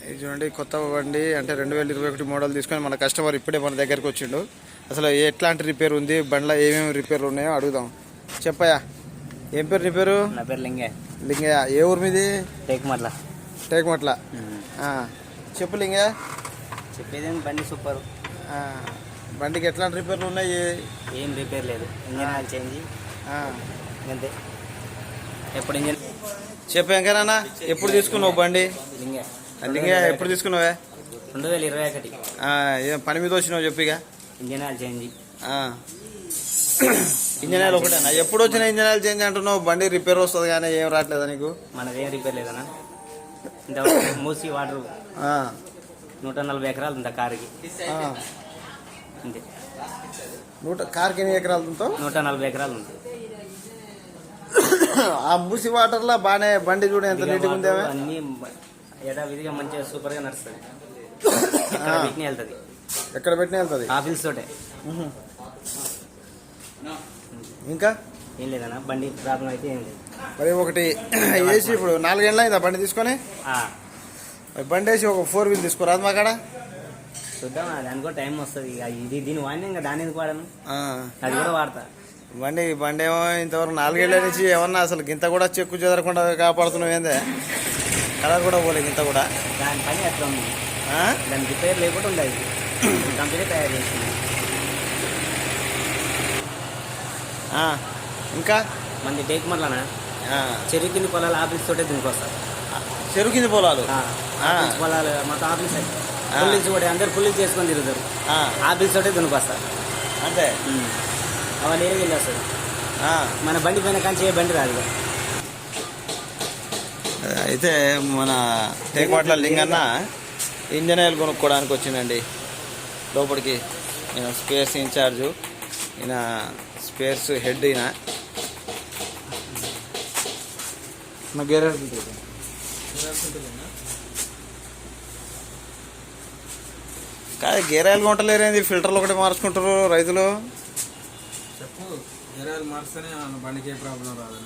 ఇది చూడండి కొత్త బండి అంటే 2021 మోడల్ తీసుకొని మన కస్టమర్ ఇప్పుడే మన దగ్గరికి వచ్చిండు. అసలు ఎట్లాంటి రిపేర్ ఉంది, బండ్లో ఏమేమి రిపేర్లు ఉన్నాయో అడుగుదాం. చెప్పయ్యా, ఏం పేరు నీ పేరు? నా పేరు లింగయ్య. లింగయ్య, ఏ ఊరు మీది? టేకుమట్ల. టేకుమట్ల. చెప్పు లింగయ్య. చెప్పేది బండి సూపర్. బండికి ఎట్లాంటి రిపేర్లు ఉన్నాయి? ఏం రిపేర్ లేదు, ఇంజన్ ఆయిల్ చేంజ్ అంతే. ఎప్పుడు ఇంజన్ చెప్పాం కదా. ఎప్పుడు తీసుకున్నావు బండి? లింగయ్య. లింగయ్య, ఎప్పుడు తీసుకున్నావే? 2021. ఏం పని మీద వచ్చినావు చెప్పిగా? Engine oil change. Engine oil ఒకటేనా? ఎప్పుడు వచ్చిన ఇంజన్ ఆయిల్ చేంజ్ అంటున్నావు? బండి రిపేర్ వస్తుంది కానీ ఏం రావట్లేదా నీకు? మనదేం రిపేర్ లేదన్నా. ఇంత మూసి వాటర్ 140 ఎకరాలు ఉంది కారుకి అంతే. కార్కి ఎన్ని ఎకరాలు ఉందో? 140 ఎకరాలు ఉంది. ఆ మూసి వాటర్లో బాగానే బండి చూడ ఎంత నీట్గా ఉంది. అన్ని యథావిధిగా మంచిగా సూపర్ గా నడుస్తుంది. పెట్టిన వెళ్తుంది. ఎక్కడ పెట్టిన వెళ్తుంది? ఆఫీస్ తోటే. ఇంకా ఏం లేదన్నా, బండి ప్రాబ్లం అయితే ఏం లేదు. మరి ఒకటి వేసి ఇప్పుడు 4 ఏళ్ళ అయిందా బండి తీసుకొని? బండి వేసి ఒక 4 వీల్ తీసుకోరాదు మా కాడ? చూద్దాం, దానికి కూడా టైం వస్తుంది. ఇది దీన్ని వాడినా ఇంకా దాని ఎందుకు వాడను, అది కూడా వాడతా. బండి ఏమో ఇంతవరకు 4 ఏళ్ళ నుంచి ఏమన్నా అసలు గింత కూడా చెక్కు చెదరకుండా కాపాడుతున్నావు ఏందే? కలర్ కూడా పోలేదు ఇంత కూడా. దాని పని అట్లా ఉంది, దాని రిపేర్ లేకుండా ఉండదు. కంపెనీ తయారు చేస్తుంది. ఇంకా మంది టేకుమట్లనా చెరువు కింది పొలాలు ఆఫీస్ తోటే దీనికొస్తారు. చెరువు కింది పొలాలు పొలాలు మొత్తం ఆఫీస్ పుల్లించి కూడా అందరు పుల్లించి చేసుకొని తిరుగుతారు. ఆఫీస్ తోటే దీనికొస్తారు అంతే. అవన్నీ ఏమి వెళ్ళొస్తుంది. మన బండి పైన కానీ బండి రాదు. అయితే మన టేకుమట్ల లింగన్న ఇంజన్ ఆయిల్ కొనుక్కోవడానికి వచ్చిందండి లోపలికి. ఈయన స్పేర్స్ ఇన్ఛార్జు, ఈయన స్పేర్స్ హెడ్. ఈయన కాదు, గేరాయిలు కొంటలేరేంది? ఫిల్టర్లు ఒకటి మార్చుకుంటారు రైతులు. చెప్పు, గేరాయిలు మార్స్తేనే బండికి ఏ ప్రాబ్లం రాదు.